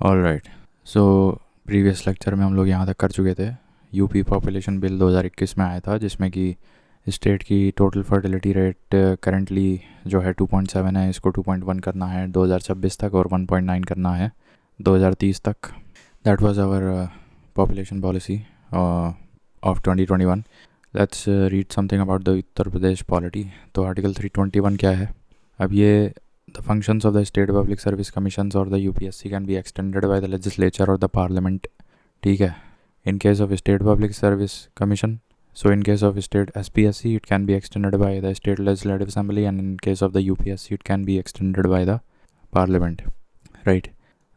Alright, so previous lecture में हम लोग यहाँ तक कर चुके थे। यूपी पॉपुलेशन बिल 2021 में आया था, जिसमें कि स्टेट की टोटल फर्टिलिटी रेट करंटली जो है 2.7 है, इसको 2.1 करना है 2026 तक और 1.9 करना है 2030 तक। That was our population policy of 2021। Let's read something about the Uttar Pradesh polity. तो आर्टिकल 321 क्या है? अब ये The functions of the State Public Service Commissions or the UPSC can be extended by the legislature or the parliament. ठीक है, in case of State Public Service Commission, so in case of State SPSC, it can be extended by the State Legislative Assembly, and in case of the UPSC, it can be extended by the parliament, right?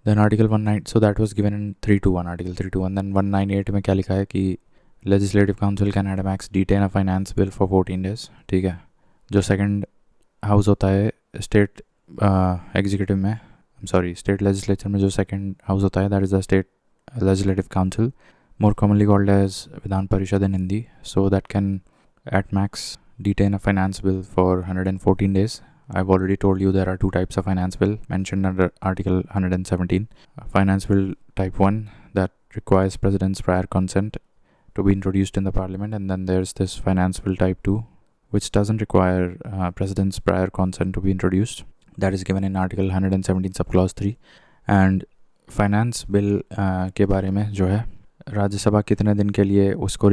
Then Article 19, so that was given in 321, Article 321. Then 198 में क्या लिखा है कि Legislative Council can at max detain a finance bill for 14 days. ठीक है, जो second house होता है स्टेट एग्जीक्यूटिव में, सॉरी स्टेट लेजिस्लेचर में जो सेकंड हाउस होता है, that is the state legislative council, more commonly called as Vidhan Parishad in Hindi. So that can at max detain a finance bill for 114 days. I've already told you there are two types of finance bill mentioned under Article 117. Finance bill type 1 that requires president's prior consent to be introduced in the parliament, and then there's this finance bill type 2 which doesn't require president's prior consent to be introduced. That is given in Article 117 subclause 3. And finance bill के बारे में जो है, राज्यसभा कितने दिन के लिए उसको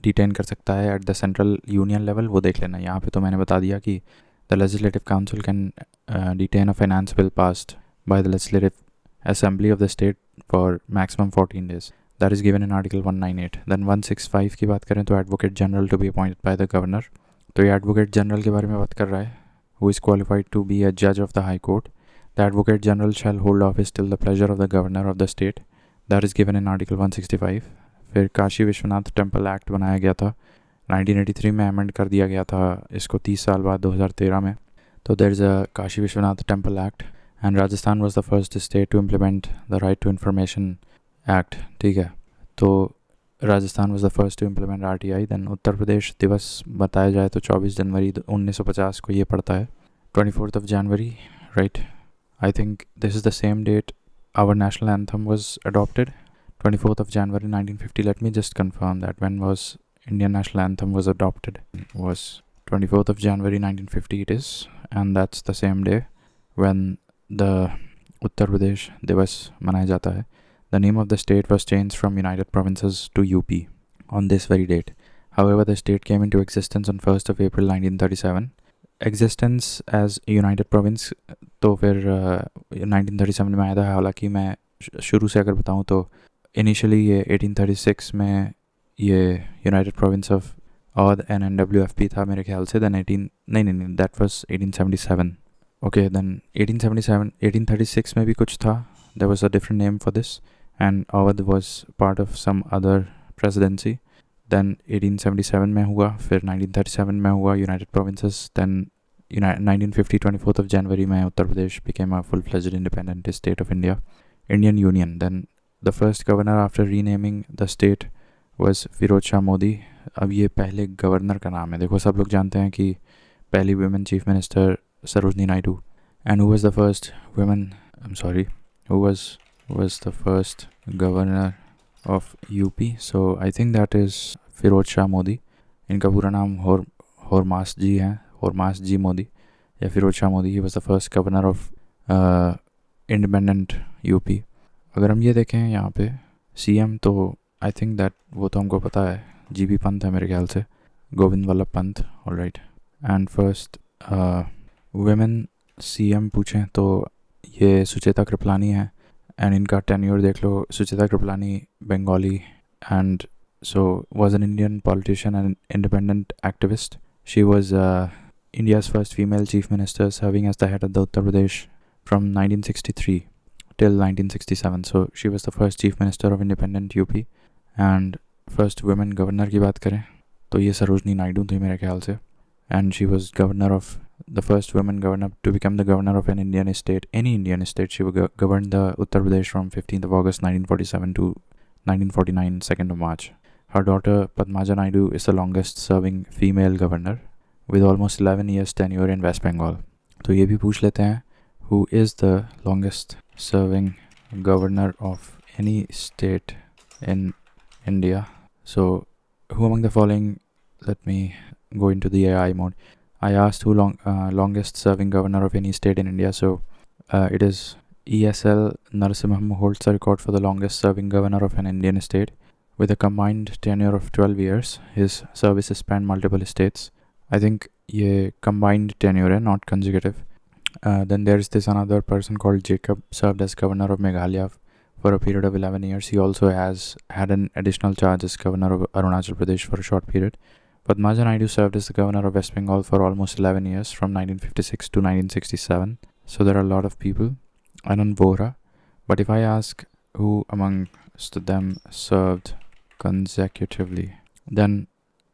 डिटेन कर सकता है at the central union level, वो देख लेना. यहाँ पे तो मैंने बता दिया कि the legislative council can detain a finance bill passed by the legislative assembly of the state for maximum 14 days. That is given in article 198. Then 165 की बात करें तो advocate general to be appointed by the governor. तो ये advocate general के बारे में बात कर रहा है, who is qualified to be a judge of the High Court. The Advocate General shall hold office till the pleasure of the Governor of the state. That is given in Article 165. फिर Kashi Vishwanath temple act बनाया गया था, 1983 में amend कर दिया गया था इसको 30 साल बाद 2013 में. तो there is a Kashi Vishwanath temple act, and Rajasthan was the first state to implement the right to information act. ठीक है, तो Rajasthan was the first to implement RTI. Then Uttar Pradesh दिवस बताया जाए तो 24 जनवरी 1950 को ये पड़ता है. 24th of January, right? I think this is the same date our national anthem was adopted, 24th of January 1950. Let me just confirm that. When was Indian national anthem was adopted? Was 24th of January 1950 it is, and that's the same day when the Uttar Pradesh Divas मनाया जाता है. The name of the state was changed from United Provinces to UP on this very date. However, the state came into existence on 1st of April 1937. Existence as United Province तो फिर 1937 में आया था. हालांकि मैं शुरू से अगर बताऊँ तो इनिशियली ये 1836 में ये United province of Awadh NNWFP था मेरे ख्याल से. देन नहीं दैट वाज 1877. ओके, देन 1836 में भी कुछ था, there was a different name for this, and Awadh was part of some other presidency. Then 1877 में हुआ, फिर 1937 में हुआ United Provinces. Then 1950 24th of January में Uttar Pradesh became a full-fledged independent state of India, Indian Union. Then the first governor after renaming the state was Firoz Shah Modi. अब ये पहले governor का नाम है. देखो, सब लोग जानते हैं कि पहली women chief minister Sarojini Naidu. And who was the first woman, who was the first governor of UP? So I think that is Firoz Shah Modi. इनका पूरा नाम होरमास जी हैं, होरमास जी मोदी या Firoz Shah Mody. He was the first governor of independent UP. अगर हम ये देखें यहाँ पे CM, तो आई थिंक दैट वो तो हमको पता है, GB पंत है मेरे ख्याल से, Govind Vallabh Pant. Alright, and first women CM पूछें तो ये सुचेता कृपलानी है. एंड इनका टेन्योर देख लो. Sucheta Kripalani Bengali, and so was an Indian politician and independent activist. She was India's first female chief minister, serving as the head of the Uttar Pradesh from 1963 till 1967. So she was the first chief minister of independent UP. And first women governor की बात करें तो ये सरोजनी नायडू थी मेरे ख्याल से. And she was governor of the first woman governor to become the governor of an Indian state, any Indian state. She governed the Uttar Pradesh from 15th of August 1947 to 1949, 2nd of March. Her daughter Padmaja Naidu is the longest serving female governor with almost 11 years tenure in West Bengal. तो ये भी पूछ लेते हैं, who is the longest serving governor of any state in India. So, who among the following? Let me go into the AI mode. I asked who longest serving governor of any state in India. So, it is ESL Narasimham holds the record for the longest serving governor of an Indian state. With a combined tenure of 12 years, his services span multiple states. I think ye combined tenure hai, not consecutive. Then there's this another person called Jacob, served as governor of Meghalaya for a period of 11 years. He also has had an additional charge as governor of Arunachal Pradesh for a short period. Padmaja Naidu served as the governor of West Bengal for almost 11 years, from 1956 to 1967. So there are a lot of people. Anand Vohra. But if I ask who amongst them served consecutively, then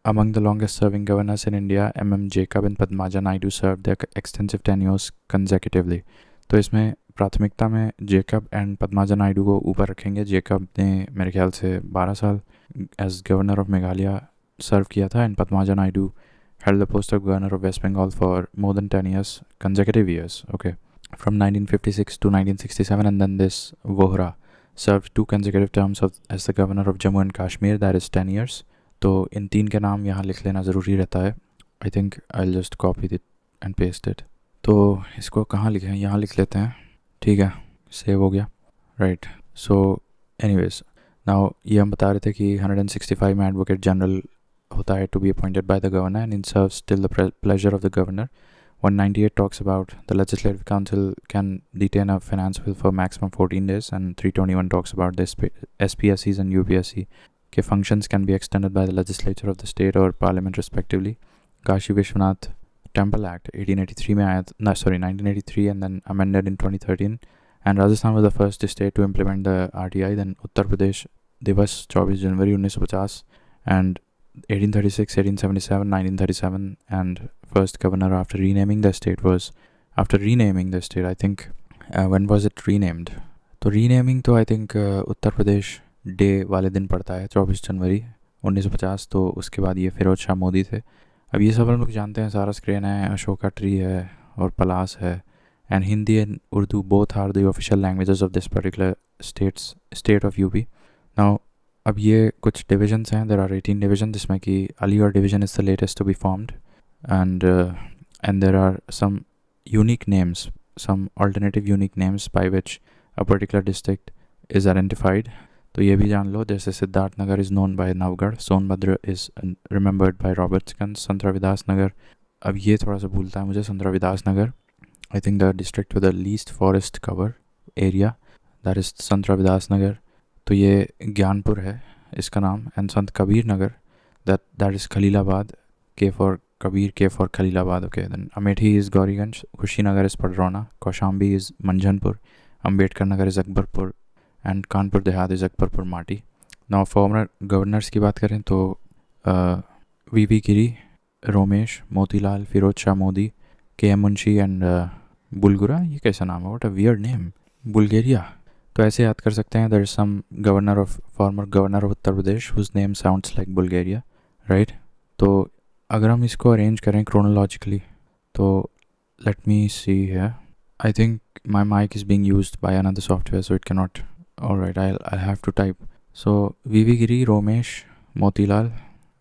among the longest serving governors in India, MM Jacob and Padmaja Naidu served their extensive tenures consecutively. तो इसमें प्राथमिकता में Jacob and Padmaja Naidu को ऊपर रखेंगे. Jacob ने मेरे ख्याल से 12 साल एज गवर्नर ऑफ मेघालय सर्व किया था, and Padmaja Naidu held the post of governor of West Bengal for more than 10 years, consecutive years, okay, from 1956 to 1967. And then this Vohra served 2 consecutive terms as the governor of Jammu and Kashmir, that is 10 years. तो इन 3 के नाम यहाँ लिख लेना ज़रूरी रहता है. I think I just copy it and paste it. तो इसको कहाँ लिखें? यहाँ लिख लेते हैं. ठीक है, सेव हो गया. राइट. सो एनीवेज, नाउ ये हम बता रहे थे कि 165 में एडवोकेट जनरल होता है to be appointed by the governor, and in serves till the pleasure of the governor. 198 talks about the Legislative Council can detain a finance bill for maximum 14 days, and 321 talks about the SPSCs and UPSC के functions can be extended by the legislature of the state or parliament respectively. Kashi Vishwanath Temple Act 1883 में आया, 1983, and then amended in 2013. And Rajasthan was the first state to implement the RTI. Then Uttar Pradesh दिवस 24 जनवरी 1950, and 1836, 1877, 1937, and first governor after renaming the state was, I think, when was it renamed? तो renaming तो I think Uttar Pradesh day वाले दिन पड़ता है 24 जनवरी 1950. तो उसके बाद ये फिरोज शाह मोदी थे. अब ये सब हम लोग जानते हैं, सारा स्क्रीन है, अशोका ट्री है और पलास है, and Hindi and Urdu both are the official languages of this particular state of UP. Now अब ये कुछ डिविजन्स हैं. देयर आर 18 डिवीजन, जिसमें कि Aligarh division is the latest to be formed, and there are some unique names, some alternative unique names by which a particular district is identified. तो ये भी जान लो, जैसे Siddharth Nagar is known by Navgarh, Sonbhadra is remembered by Robertsganj, Sant Ravidas नगर, अब ये थोड़ा सा भूलता है मुझे, Sant Ravidas Nagar, I think the district with the least forest cover area, that is Sant Ravidas नगर. तो ये ज्ञानपुर है इसका नाम. And Sant Kabir Nagar, that is Khalilabad, K for Kabir, K for Khalilabad, okay. Then Amethi is Gauriganj, Kushinagar is Padrauna, Kaushambi is Manjhanpur, Ambedkar Nagar is Akbarpur, and Kanpur Dehat is Akbarpur माटी. नाउ फॉर्मर गवर्नर्स की बात करें तो V Giri, Romesh, Motilal, Firoz Shah Mody, K Munshi and Burgula. ये कैसा नाम है? What a weird name, Bulgaria. तो ऐसे याद कर सकते हैं. There is some former governor of Uttar Pradesh whose name sounds like Bulgaria, right. तो अगर हम इसको अरेंज करें क्रोनोलॉजिकली, तो let me see here. I think my mic is being used by another software, so it can not. Alright, I have to type. So V Giri, Romesh, Motilal,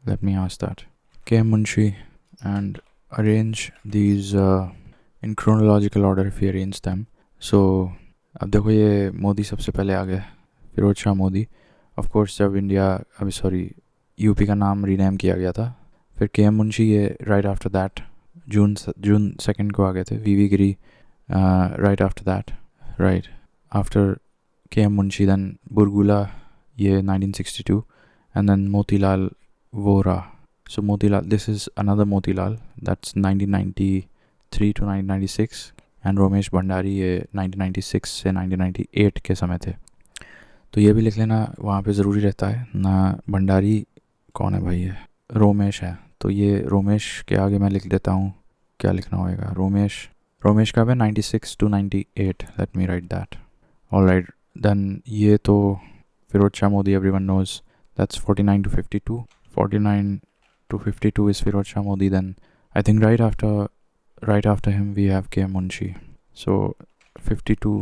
let me ask that, K. Munshi, and arrange these in chronological order if we arrange them. So अब देखो, ये मोदी सबसे पहले आ गए, Firoz Shah Modi. Of course जब UP का नाम rename किया गया था. फिर के एम मुंशी, ये राइट आफ्टर दैट, जून 2 को आ गए थे. V Giri right after that, right after K M Munshi. Then Burgula, ये 1962, and then Motilal Vohra. So Motilal, this is another Motilal, that's 1993 to 1996, and Romesh Bhandari ये 1996 से 1998 के समय थे. तो ये भी लिख लेना, वहाँ पे ज़रूरी रहता है ना. भंडारी कौन है भाई? ये रोमेश है. तो ये रोमेश के आगे मैं लिख देता हूँ, क्या लिखना होएगा? रोमेश का है 96 to 98, let me write that. Alright, then ये तो Firoz Shah Modi, everyone knows, that's 49 to 52. 49 to 52 is Firoz Shah Modi. Then I think right after him we have K. Munshi. So 52,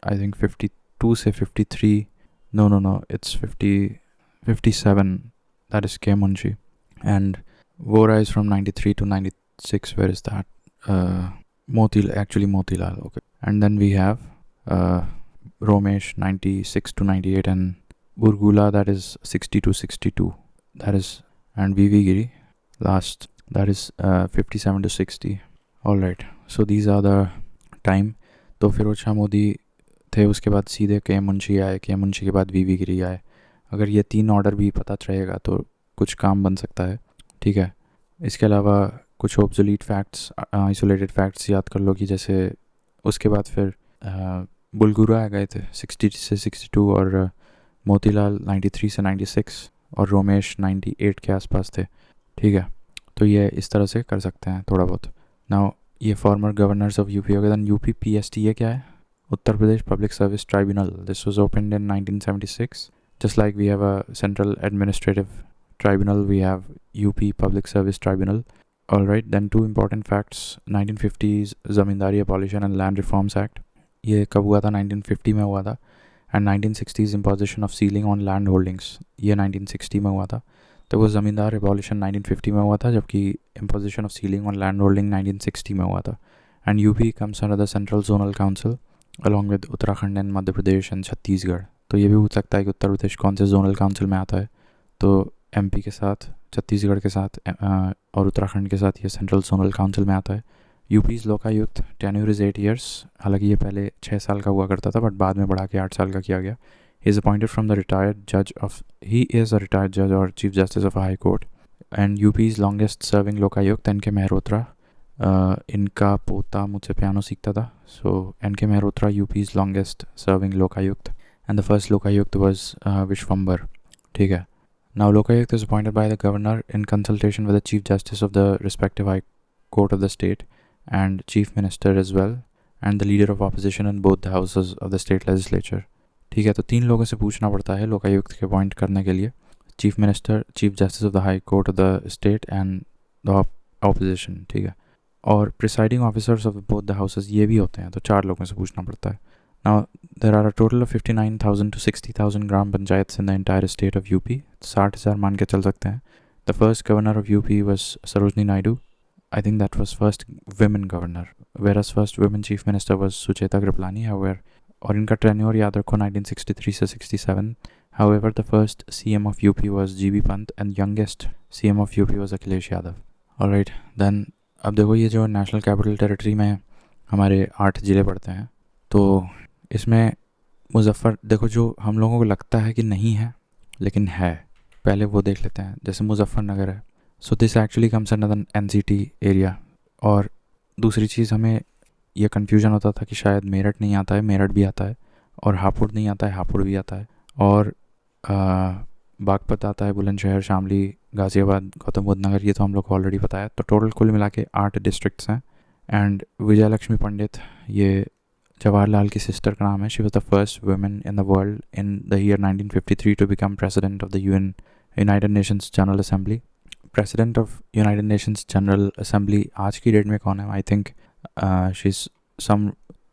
I think 50, 52 से 53, no, it's 57, that is K. Munshi. And Vora is from 93 to 96, where is that? Motilal, okay. And then we have Romesh 96 to 98, and Burgula, that is 60 to 62, that is, and VV Giri last, that is 57 to 60. Alright, so these are the time. तो फिरोज शाह मोदी थे, उसके बाद सीधे के मुंशी आए, के मुंशी के बाद वीवी गिरी आए. अगर ये 3 ऑर्डर भी पता रहेगा तो कुछ काम बन सकता है, ठीक है. इसके अलावा कुछ ऑब्सोलीट फैक्ट्स, आइसोलेटेड फैक्ट्स याद कर लो कि जैसे उसके बाद फिर बुलगुरा आ गए थे 60 से 62, और मोतीलाल 93 से 96, और रोमेश 98 के आसपास थे, ठीक है. तो ये इस तरह से कर सकते हैं थोड़ा बहुत. नाउ ये फॉर्मर गवर्नर्स ऑफ यूपी हो गए. दैन यूपी पीएसटी ये क्या है? Uttar Pradesh public service tribunal. This was opened in 1976. Just like we have a central administrative tribunal, we have UP public service tribunal. Alright, then 2 important facts. 1950s zamindari abolition and land reforms act, ये कब हुआ था? 1950 में हुआ था. And 1960s imposition of ceiling on land holdings, ये 1960 में हुआ था. तो वो ज़मींदार एबॉलिशन 1950 में हुआ था, जबकि imposition of ceiling on land holding 1960 में हुआ था. And UP comes under the central zonal council along with Uttarakhand and Madhya Pradesh and Chhattisgarh. तो ये भी पूछ सकता है कि उत्तर प्रदेश कौन से जोनल काउंसिल में आता है. तो एमपी के साथ, छत्तीसगढ़ के साथ और उत्तराखंड के साथ ये सेंट्रल जोनल काउंसिल में आता है. यूपीज़ लोकायुक्त टेन्योर इज़ 8 years. हालांकि ये पहले 6 साल का हुआ करता था, बट बाद में बढ़ा के 8 साल का किया गया. He is appointed from the retired judge of, he is a retired judge or chief justice of a high court. And UP's longest serving Lokayukta NK. Mehrotra, इनका पोता मुझसे पियानो सीखता था. So NK. Mehrotra UP's longest serving Lokayukta, and the first Lokayukta was Vishwambar, ठीक है. Now Lokayukta is appointed by the governor in consultation with the chief justice of the respective high court of the state and chief minister as well, and the leader of opposition in both the houses of the state legislature, ठीक है. तो 3 लोगों से पूछना पड़ता है लोकायुक्त के appoint करने के लिए. Chief minister, chief justice of the high court of the state and the opposition, ठीक है. और presiding officers of both the houses ये भी होते हैं, तो 4 लोगों से पूछना पड़ता है. Now there are a total of 59,000 to 60,000 gram panchayat in the entire state of UP. 60,000 मान के चल सकते हैं. The first governor of UP was Sarojini Naidu. I think that was first women governor, whereas first women chief minister was Sucheta Kriplani. However, और इनका tenure याद रखो 1963 से 67. However, the first CM of UP was GB Pant and youngest CM of UP was Akhilesh Yadav. Alright, then अब देखो ये जो national capital territory में हमारे 8 ज़िले पड़ते हैं, तो इसमें मुजफ्फर, देखो जो हम लोगों को लगता है कि नहीं है लेकिन है, पहले वो देख लेते हैं. जैसे मुजफ्फरनगर है, so this actually comes under the NCT area. और दूसरी चीज़, हमें यह कन्फ्यूजन होता था कि शायद मेरठ नहीं आता है, मेरठ भी आता है, और हापुड़ नहीं आता है, हापुड़ भी आता है, और बागपत आता है, बुलंदशहर, शामली, गाज़ियाबाद, गौतम बुद्ध नगर, ये तो हम लोग को ऑलरेडी पता है. तो टोटल कुल मिला के 8 डिस्ट्रिक्ट्स हैं. एंड विजयलक्ष्मी पंडित, ये जवाहरलाल की सिस्टर का नाम है. She was the first women in the world in the year 1953 to become president of the United Nations general assembly. President of United Nations general assembly आज की डेट में कौन है? I think she is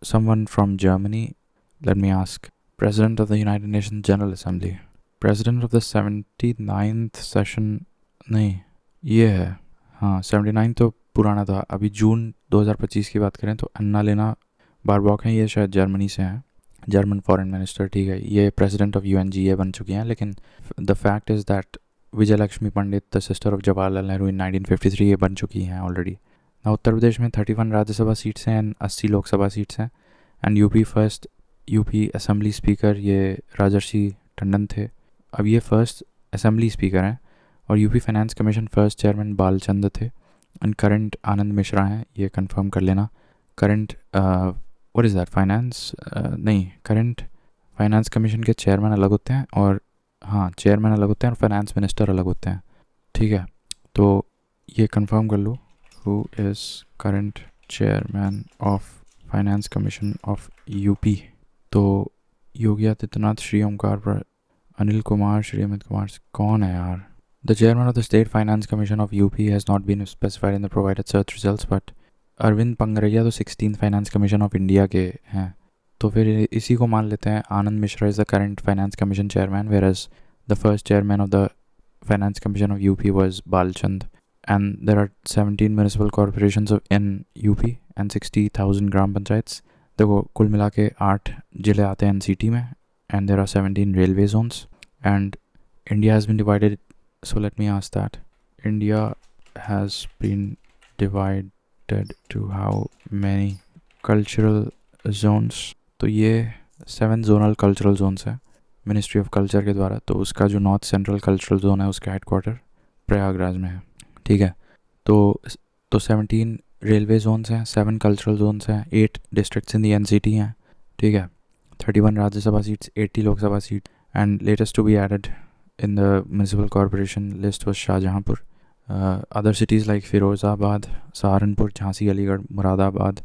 someone from Germany. Let me ask. President of the United Nations general assembly, president of the 79th session, नहीं ये है, हाँ 79 तो पुराना था. अभी जून 2025 की बात करें तो अन्ना लेना बारबॉक हैं, ये शायद जर्मनी से हैं, जर्मन फॉरेन मिनिस्टर, ठीक है. ये प्रेसिडेंट ऑफ UNGA बन चुकी हैं. लेकिन the fact is that Vijayalakshmi Pandit, the sister of Jawaharlal Nehru, in 1953 ये बन चुकी हैं ऑलरेडी. ना उत्तर प्रदेश में 31 राज्यसभा सीट्स हैं एंड 80 लोकसभा सीट्स हैं. एंड यूपी असेंबली स्पीकर ये राजर्षि टंडन थे. अब ये फर्स्ट असेंबली स्पीकर हैं. और UP finance commission first chairman Balchand थे. एंड करंट आनंद मिश्रा हैं, ये कंफर्म कर लेना. Current what is that, finance नहीं, करंट फाइनेंस कमीशन के चेयरमैन अलग होते हैं, और हाँ चेयरमैन अलग होते हैं, और फाइनेंस मिनिस्टर अलग होते हैं, ठीक है. तो ये कंफर्म कर लो, who is current chairman of finance commission of UP. तो योगी आदित्यनाथ, श्री ओमकार, अनिल कुमार, श्री अमित कुमार, कौन है यार? The chairman of the state finance commission of UP has not been specified in the provided search results, but Arvind Pangraiya तो 16th finance commission of India के हैं. तो फिर इसी को मान लेते हैं Anand Mishra is the current finance commission chairman, whereas the first chairman of the finance commission of UP was Balchand. And there are 17 municipal corporations in UP and 60,000 gram panchayats. देखो कुल मिला के 8 ज़िले आते हैं एनसीटी में, and there are 17 railway zones. And India has been divided, so let me ask that, India has been divided to how many cultural zones? तो ये 7 जोनल कल्चरल जोन्स हैं मिनिस्ट्री ऑफ कल्चर के द्वारा. तो उसका जो north central cultural zone है उसका हेडक्वार्टर प्रयागराज में है. ठीक है. तो 17 रेलवे जोन्स हैं, 7 कल्चरल जोन्स हैं, 8 डिस्ट्रिक्ट्स इन दी एनसीटी हैं. ठीक है. 31 Rajya Sabha seats, 80 Lok Sabha seat. And latest to be added in the municipal corporation list was Shahjahanpur. Other cities like Firozabad, Saharanpur, Jhansi, Aligarh, Muradabad,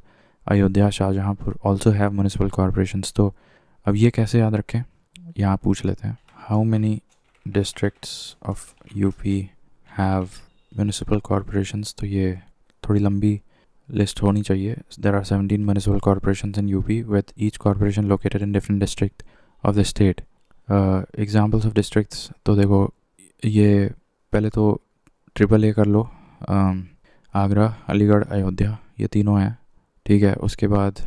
Ayodhya, Shahjahanpur also have municipal corporations. तो अब ये कैसे याद रखें, यहाँ पूछ लेते हैं. How many districts of UP have municipal corporations? तो ये थोड़ी लंबी लिस्ट होनी चाहिए. There are 17 municipal corporations in UP with each corporation located in different district of the state. Examples of districts, तो देखो ये पहले तो ट्रिपल ए कर लो. आगरा, अलीगढ़, अयोध्या, ये तीनों हैं. ठीक है. उसके बाद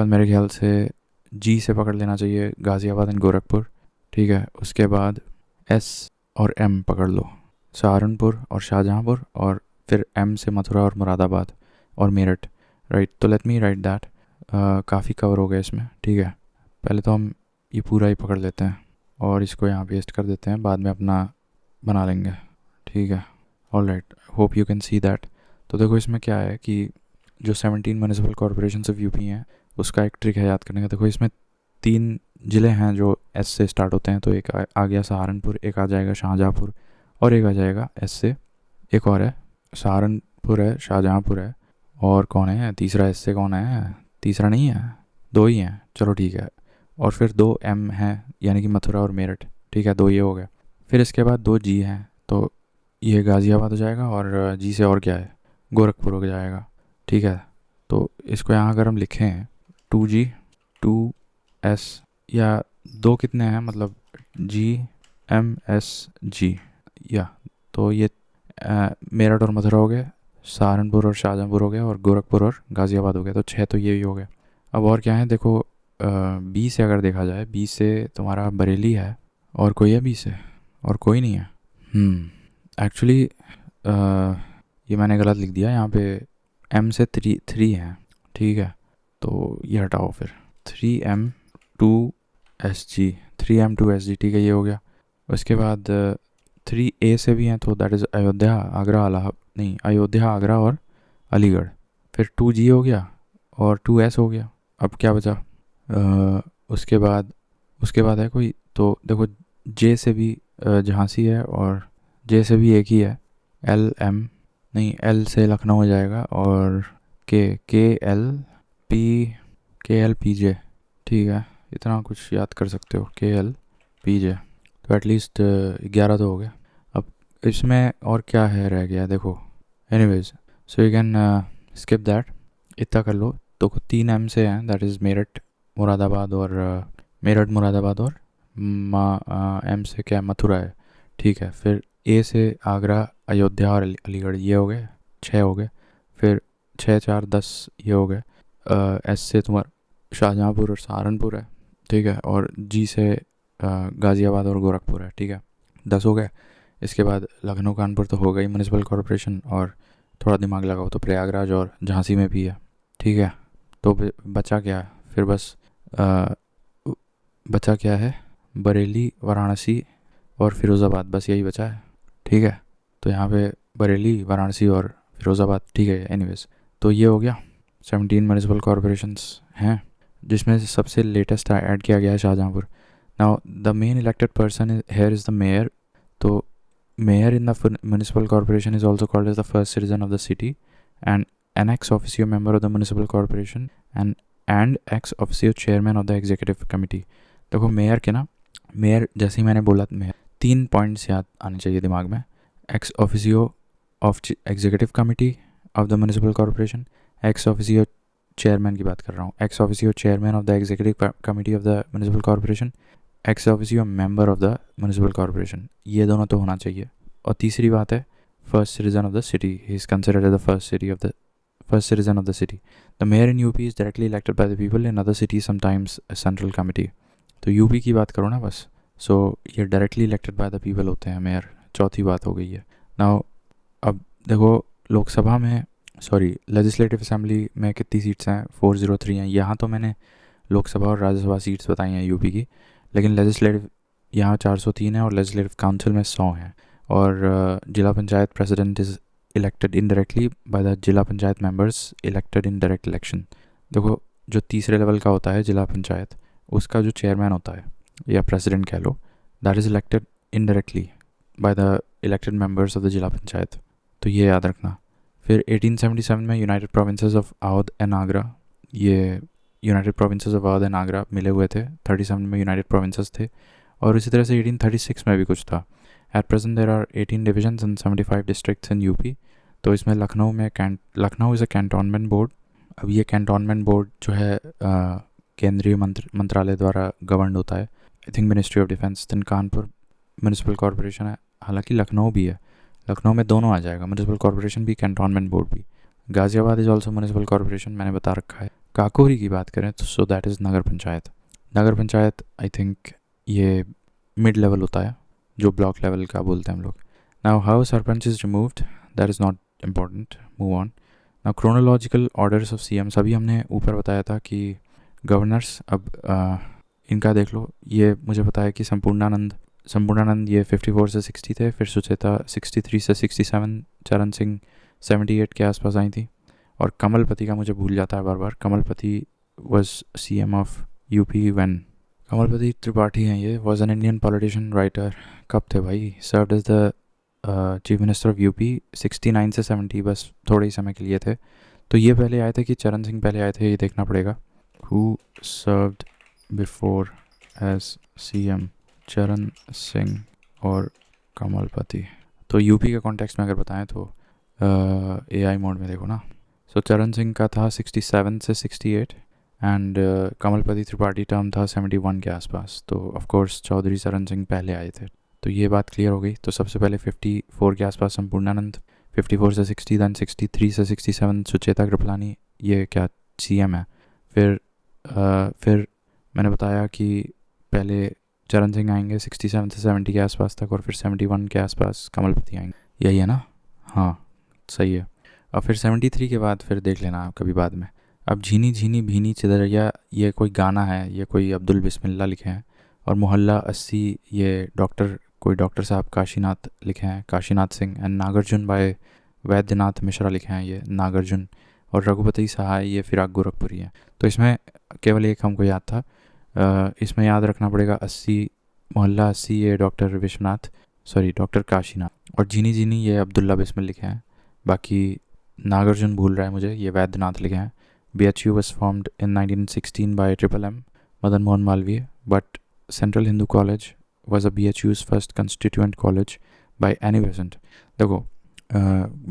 मेरे ख्याल से जी से पकड़ लेना चाहिए गाज़ियाबाद एंड गोरखपुर. ठीक है. उसके बाद एस और एम पकड़ लो, सहारनपुर और शाहजहाँपुर, और फिर एम से मथुरा और मुरादाबाद और मेरठ. राइट. तो लेट मी राइट दैट. काफ़ी कवर हो गया इसमें. ठीक है. पहले तो हम ये पूरा ही पकड़ लेते हैं और इसको यहाँ पेस्ट कर देते हैं, बाद में अपना बना लेंगे. ठीक है. All right, hope you can see that. तो देखो इसमें क्या है कि जो 17 म्यूनिसिपल कॉरपोरेशन ऑफ यूपी हैं उसका एक ट्रिक है याद करने का. देखो इसमें 3 ज़िले हैं जो एस से स्टार्ट होते हैं. तो एक आ गया सहारनपुर, एक आ जाएगा शाहजहाँपुर, और एक आ जाएगा एस से. एक और है, सहारनपुर है, शाहजहाँपुर है, और कौन है तीसरा एस से? कौन है तीसरा? नहीं है, 2 ही हैं. चलो ठीक है. और फिर 2 एम हैं, यानी कि मथुरा और मेरठ. ठीक है. 2 ये हो गया. फिर इसके बाद 2 जी हैं, तो ये गाज़ियाबाद हो जाएगा, और जी से और क्या है, गोरखपुर हो जाएगा. ठीक है. तो इसको यहाँ अगर हम लिखें 2G 2S, या 2 कितने हैं, मतलब GMSG, या तो ये मेरठ और मथुरा हो गए, सहारनपुर और शाहजहाँपुर हो गया, और गोरखपुर और गाज़ियाबाद हो गया. तो 6 तो ये भी हो गया. अब और क्या है, देखो बी से अगर देखा जाए, बी से तुम्हारा बरेली है, और कोई है बी से? और कोई नहीं है. एक्चुअली ये मैंने गलत लिख दिया. यहाँ पे एम से 3 हैं. ठीक है. तो ये हटाओ. फिर 3M2SG, 3M2SG. ठीक है, ये हो गया. उसके बाद 3A से भी हैं, तो दैट इज़ अयोध्या, आगरा, अयोध्या, आगरा और अलीगढ़. फिर 2G हो गया और 2S हो गया. अब क्या बचा? उसके बाद है कोई, तो देखो जे से भी झांसी है, और जे से भी एक ही है, एल से लखनऊ हो जाएगा, और KLPJ. ठीक है. इतना कुछ याद कर सकते हो, KLPJ. तो एटलीस्ट 11 तो हो गया. अब इसमें और क्या है रह गया, देखो. Anyways, so you can skip that. इतना कर लो. तो 3 M से हैं, दैट इज़ मेरठ, मुरादाबाद, और M से क्या, मथुरा है. ठीक है. फिर ए से आगरा, अयोध्या और अलीगढ़, ये हो गए, 6 हो गए. फिर 6 4 10 ये हो गए. एस से तुम्हारा शाहजहाँपुर और सहारनपुर है. ठीक है. और जी से गाज़ियाबाद और गोरखपुर है. ठीक है. 10 हो गए. इसके बाद लखनऊ, कानपुर तो हो गई म्यूनिसिपल कॉरपोरेशन, और थोड़ा दिमाग लगाओ तो प्रयागराज और झांसी में भी है. ठीक है. तो बचा क्या है फिर? बस बचा क्या है, बरेली, वाराणसी और फिरोज़ाबाद, बस यही बचा है. ठीक है. तो यहाँ पे बरेली, वाराणसी और फिरोज़ाबाद. ठीक है. एनीवेज, तो ये हो गया. 17 म्यूनिसिपल कॉरपोरेशंस हैं, जिसमें से सबसे लेटेस्ट ऐड किया गया है Shahjahanpur. Now the main elected person here is the mayor. तो mayor in the municipal corporation is also called as the first citizen of the city, and an ex officio member of the municipal corporation and ex officio chairman of the executive committee. देखो mayor के ना, mayor जैसे ही मैंने बोला, mayor 3 points याद आने चाहिए दिमाग में. Ex officio of executive committee of the municipal corporation, ex officio chairman की बात कर रहा हूँ, ex officio chairman of the executive committee of the municipal corporation, ex officio member of the municipal corporation, ये दोनों तो होना चाहिए। और तीसरी बात है first citizen of the city, he is considered as the first citizen of the city. The mayor in UP is directly elected by the people. In other cities sometimes a central committee. तो UP की बात करो ना बस, सो ये directly elected by the people होते हैं mayor. चौथी बात हो गई है। नाउ अब देखो लोकसभा में, सॉरी लेजिस्लेटिव असेंबली में कितनी सीट्स हैं, 403 हैं। यहाँ तो मैंने लोकसभा और राज्यसभा सीट्स बताई हैं यूपी की, लेकिन लेजिस्लेटिव यहाँ 403 है और लेजिस्लेटिव काउंसिल में 100 हैं। और Zila Panchayat president is elected indirectly by the Zila Panchayat members elected in direct election. देखो जो तीसरे लेवल का होता है जिला पंचायत, उसका जो चेयरमैन होता है या प्रेसिडेंट कह लो, that is elected indirectly by the elected members of the Zila Panchayat. तो ये याद रखना। फिर 1877 में united provinces of Awadh and Agra, ये united provinces of Awadh and Agra मिले हुए थे। 37 में यूनाइटेड प्रोविंसेस थे। और इसी तरह से 1836 में भी कुछ था। At present there are 18 divisions and 75 districts in UP. तो इसमें Lucknow is a cantonment board. अब ये कैंटोनमेंट बोर्ड जो है केंद्रीय मंत्रालय द्वारा गवर्न होता है, I think ministry of defence. Then Kanpur municipal corporation है, हालांकि लखनऊ भी है, लखनऊ में दोनों आ जाएगा, म्यूनिसिपल कॉर्पोरेशन भी कैंटोनमेंट बोर्ड भी। Ghaziabad is also municipal corporation, मैंने बता रखा है। काकोरी की बात करें तो so that is Nagar panchayat. Nagar panchayat I think ये मिड लेवल होता है, जो ब्लॉक लेवल का बोलते हैं हम लोग। Now how sarpanch is removed, that is not important, move on. Now chronological orders of CM's, अभी हमने ऊपर बताया था कि गवर्नर्स, अब इनका देख लो। ये मुझे पता है कि संपूर्णानंद ये 54 से 60 थे, फिर सुचेता 63 से 67, चरण सिंह 78 के आसपास आई थी। और कमलपति का मुझे भूल जाता है बार बार, Kamlapati was CM of UP when, Kamlapati Tripathi हैं ये, was an Indian politician writer. कब थे भाई, served as the chief minister of UP 69 से 70, बस थोड़े ही समय के लिए थे। तो ये पहले आए थे कि चरण सिंह पहले आए थे, ये देखना पड़ेगा। Who served before as CM, Charan Singh और कमलपति। तो यूपी के कॉन्टेक्स्ट में अगर बताएं तो AI मोड में देखो ना। सो चरण सिंह का था 67 से 68 एंड कमलपति त्रिपाठी टर्म था 71 के आसपास। तो ऑफ कोर्स चौधरी चरण सिंह पहले आए थे। तो ये बात क्लियर हो गई। तो सबसे पहले 54 के आसपास संपूर्णानंद, 54 से 60, दैन 63 से 67 सुचेता कृपलानी, ये क्या CM है। फिर मैंने बताया कि पहले चरण सिंह आएंगे 67 से 70 के आसपास तक, और फिर 71 के आसपास कमलपति आएंगे। यही है ना, हाँ सही है। और फिर 73 के बाद फिर देख लेना आप कभी बाद में। अब झीनी झीनी भीनी चिदरिया, ये कोई गाना है, ये कोई अब्दुल बिस्मिल्लाह लिखे हैं। और मोहल्ला 80, ये डॉक्टर साहब काशीनाथ लिखे हैं, काशीनाथ सिंह। एंड नागार्जुन बाय वैद्यनाथ मिश्रा लिखे हैं, ये नागार्जुन। और रघुपति सहाय ये फिराक गोरखपुरी है। तो इसमें केवल एक हमको याद था, इसमें याद रखना पड़ेगा 80, मोहल्ला 80 ये डॉक्टर काशीनाथ। और झीनी झीनी ये अब्दुल्ला बिस्मिल लिखे हैं। बाकी नागार्जुन भूल रहा है मुझे, ये वैद्यनाथ लिखे हैं। BHU was formed in 1916 by M. Madan Mohan Malviya, but Central Hindu College was a BHU's first constituent college by Annie Besant. देखो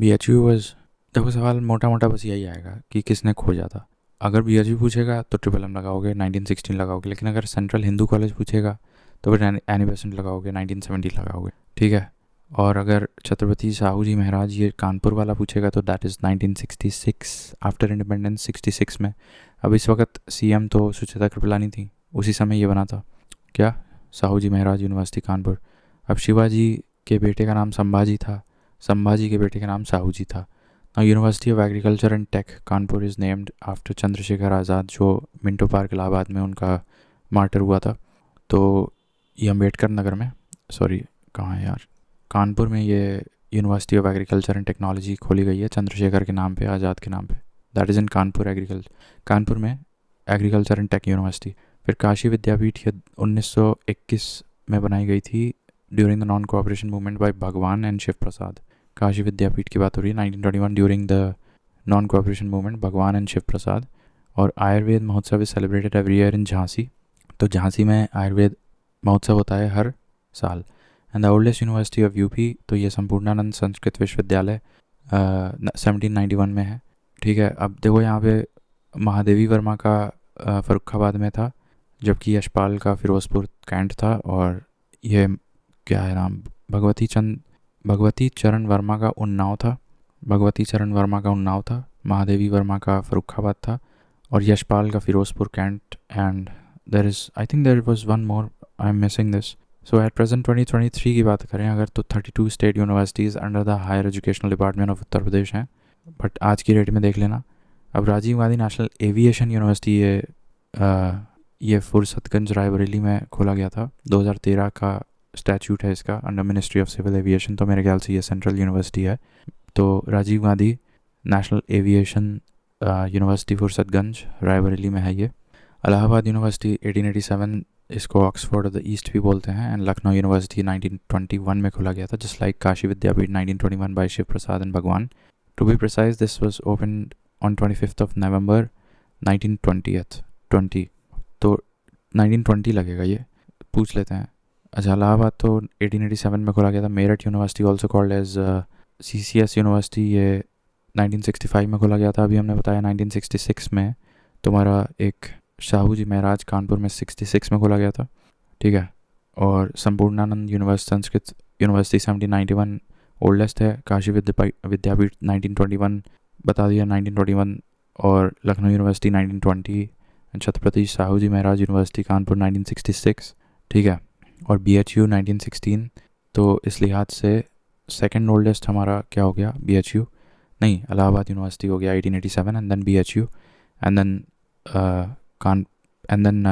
BHU was, देखो सवाल मोटा मोटा बस यही आएगा कि किसने खोजा था। अगर BHU पूछेगा तो M लगाओगे, 1916 लगाओगे। लेकिन अगर सेंट्रल हिंदू कॉलेज पूछेगा तो फिर एनी बेसेंट लगाओगे, 1970 लगाओगे, ठीक है। और अगर छत्रपति साहू जी महाराज ये कानपुर वाला पूछेगा तो दैट इज़ 1966, आफ्टर इंडिपेंडेंस 66 में। अब इस वक्त CM तो सुचेता कृपलानी थी, उसी समय ये बना था क्या, साहू जी महाराज यूनिवर्सिटी कानपुर। अब शिवाजी के बेटे का नाम संभाजी था, संभाजी के बेटे का नाम साहू जी था। Now university of agriculture and tech Kanpur is named after Chandrashekhar Azad, जो मिंटो पार्क इलाहाबाद में उनका मार्टर हुआ था। तो ये अम्बेडकर नगर में, सॉरी कहाँ है यार, कानपुर में ये university of agriculture and technology खोली गई है चंद्रशेखर के नाम पे, आज़ाद के नाम पे। दैट इज़ इन कानपुर में एग्रीकल्चर एंड टेक यूनिवर्सिटी। फिर काशी विद्यापीठ ये 1921 में बनाई गई थी during the non cooperation movement by भगवान एंड शिव प्रसाद। काशी विद्यापीठ की बात हो रही है 1921 during the non cooperation movement, भगवान एंड शिव प्रसाद। और आयुर्वेद महोत्सव is celebrated every year in Jhansi. तो झांसी में आयुर्वेद महोत्सव होता है हर साल। And the oldest university of UP, तो ये संपूर्णानंद संस्कृत विश्वविद्यालय 1791 में है, ठीक है। अब देखो यहाँ पे महादेवी वर्मा का फ़र्रुखाबाद में था, जबकि यशपाल का फ़िरोज़पुर कैंट था। और ये क्या है नाम, भगवती चरण वर्मा का उन्नाव था। महादेवी वर्मा का फ़र्रुखाबाद था और यशपाल का Firozpur cantt. And I think there was one more, I am missing this. So at present 2023 की बात करें अगर, तो 32 state universities under the higher educational department of Uttar Pradesh हैं। बट आज की डेट में देख लेना, अब Rajiv Gandhi national aviation university ये फुर्सतगंज रायबरेली में खोला गया था। 2013 का स्टैच्यूट है इसका, under ministry of civil aviation, तो मेरे ख्याल से ये सेंट्रल यूनिवर्सिटी है। तो Rajiv Gandhi national aviation university Fursatganj Raebareli में है ये। इलाहाबाद यूनिवर्सिटी 1887, इसको ऑक्सफोर्ड ऑफ द ईस्ट भी बोलते हैं। एंड लखनऊ यूनिवर्सिटी 1921 में खोला गया था, just like Kashi Vidyapeeth 1921 by Shiv Prasad and Bhagwan. To be precise, this was opened on 25th of November 1920। तो 1920 लगेगा, ये पूछ लेते हैं। अच्छा, इलाहाबाद तो 1887 में खोला गया था। Meerut university also called as CCS university, ये 1965 में खोला गया था। अभी हमने बताया 1966 में तुम्हारा एक शाहू जी महराज कानपुर में 66 में खोला गया था, ठीक है। और Sampurnanand university Sanskrit university 1791 oldest है। काशी विद्यापीठ 1921 बता दिया, 1921। और लखनऊ यूनिवर्सिटी 1920, छत्रपति शाहू जी महाराज यूनिवर्सिटी कानपुर 1966, ठीक है। और BHU 1916। तो इस लिहाज से सेकंड ओल्डेस्ट हमारा क्या हो गया, BHU नहीं, इलाहाबाद यूनिवर्सिटी हो गया 1887, and then BHU, and then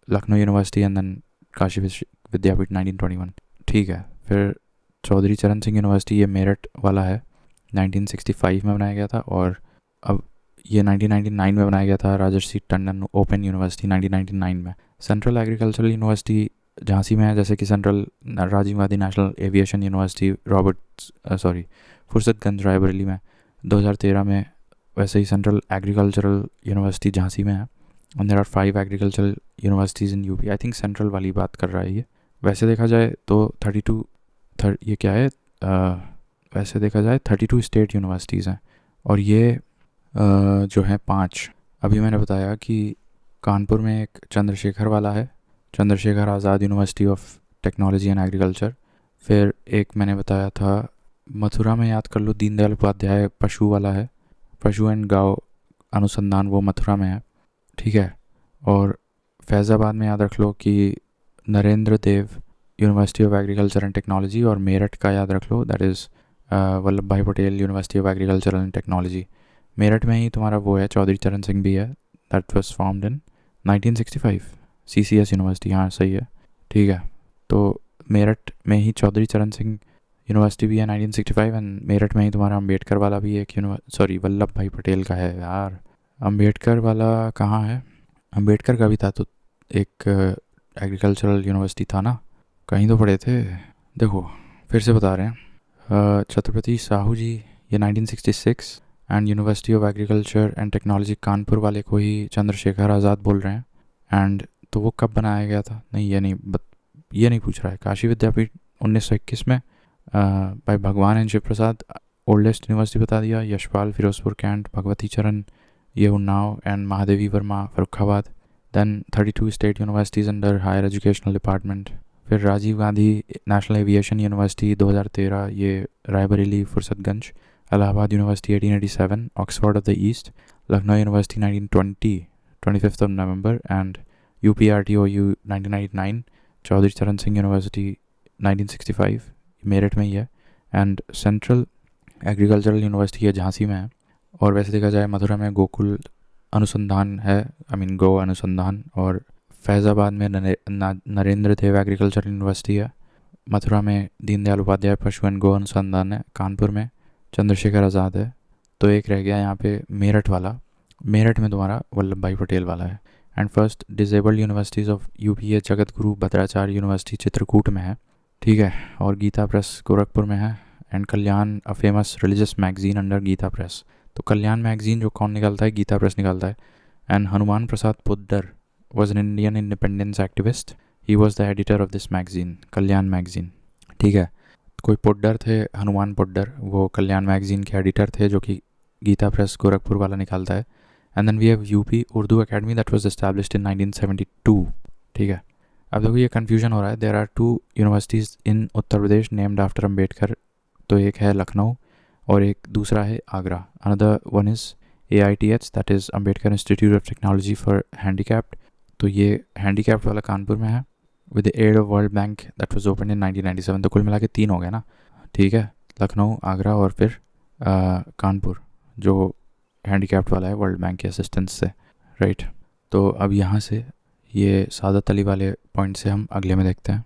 Lucknow university, and then Kashi Vidyapeeth 1921, ठीक है। फिर चौधरी चरण सिंह यूनिवर्सिटी, ये मेरठ वाला है, 1965 में बनाया गया था। और अब ये 1999 में बनाया गया था। राजर्षि टंडन ओपन यूनिवर्सिटी 1999 में। सेंट्रल एग्रीकल्चरल यूनिवर्सिटी झांसी में है, जैसे कि central Rajiv Gandhi national aviation university Fursatganj Raebareli में 2013 में। वैसे ही सेंट्रल एग्रीकल्चरल यूनिवर्सिटी झांसी में है। And there are 5 agricultural universities in UP। I think central वाली बात कर रहा है ये। वैसे देखा जाए तो 32 स्टेट यूनिवर्सिटीज़ हैं। और ये जो हैं 5, अभी मैंने बताया कि कानपुर में एक चंद्रशेखर वाला है, Chandrashekhar Azad university of technology and agriculture. फिर एक मैंने बताया था मथुरा में, याद कर लो, दीनदयाल उपाध्याय पशु वाला है, पशु एंड गांव अनुसंधान, वो मथुरा में है, ठीक है। और फैज़ाबाद में याद रख लो कि Narendra Dev university of agriculture and technology. और मेरठ का याद रख लो, दैट इज़ वल्लभ भाई Patel university of agriculture and technology. Meerut में ही तुम्हारा वो है, चौधरी चरण सिंह भी है, that was formed in 1965। CCS university, हाँ सही है, ठीक है। तो मेरठ में ही चौधरी चरण सिंह यूनिवर्सिटी भी है 1965। एंड मेरठ में ही तुम्हारा अम्बेडकर वाला भी एक वल्लभ भाई पटेल का है यार। अम्बेडकर वाला कहाँ है, अम्बेडकर का भी था तो एक एग्रीकल्चरल यूनिवर्सिटी था ना, कहीं तो पढ़े थे, देखो फिर से बता रहे हैं। छत्रपति साहू जी, ये 1966। And university of agriculture and technology Kanpur वाले को ही चंद्रशेखर आज़ाद बोल रहे हैं। एंड तो वो कब बनाया गया था, नहीं ये नहीं पूछ रहा है। काशी विद्यापीठ 1921 में भाई Bhagwan and Shiv Prasad, oldest university बता दिया। यशपाल फ़िरोज़पुर कैंट, भगवती चरण ये Unnao, and Mahadevi Verma Farrukhabad. Then 32 state universities under higher educational department. फिर Rajiv Gandhi national aviation university 2013, ये Raebareli Fursatganj. Allahabad university 1887, Oxford of the east. Lucknow university 1920, 25th of November, and UPRTOU 1999। Chaudhary Charan Singh university 1965, Meerut में ही है। एंड सेंट्रल एग्रीकल्चरल यूनिवर्सिटी है, झांसी में है। और वैसे देखा जाए मथुरा में गोकुल अनुसंधान है, गो अनुसंधान। और फैज़ाबाद में नरेंद्र देव एग्रीकल्चरल यूनिवर्सिटी है। मथुरा में दीनदयाल उपाध्याय पशु एंड गो अनुसंधान है। कानपुर में चंद्रशेखर आज़ाद है। तो एक रह गया यहाँ पे मेरठ वाला, मेरठ में तुम्हारा वल्लभ भाई पटेल वाला है। And first disabled universities of UP है, जगत गुरु भद्राचार्य यूनिवर्सिटी चित्रकूट में है, ठीक है। और गीता प्रेस गोरखपुर में है। And Kalyan, a famous religious magazine under Gita press. तो कल्याण मैगजीन जो कौन निकालता है, गीता प्रेस निकालता है। And Hanuman Prasad Poddar was an Indian independence activist. He was the editor of this magazine, Kalyan magazine, ठीक है। कोई पोड्डर थे, हनुमान पोड्डर, वो कल्याण मैगजीन के एडिटर थे, जो कि गीता प्रेस गोरखपुर वाला निकालता है। And then we have UP Urdu academy that was established in 1972. ठीक है, अब देखो ये कन्फ्यूजन हो रहा है. There are 2 universities in Uttar Pradesh named after Ambedkar. तो एक है लखनऊ और एक दूसरा है Agra. Another one is AITH, that is Ambedkar institute of technology for handicapped. तो ये हैंडीकैप्ड वाला कानपुर में है with the aid of world bank that was open in 1997. तो कुल मिला के 3 हो गए ना. ठीक है, लखनऊ, आगरा और फिर कानपुर जो हैंडीकैप्ड वाला है वर्ल्ड बैंक के असिस्टेंस से. राइट. तो अब यहाँ से ये सादत अली वाले पॉइंट से हम अगले में देखते हैं.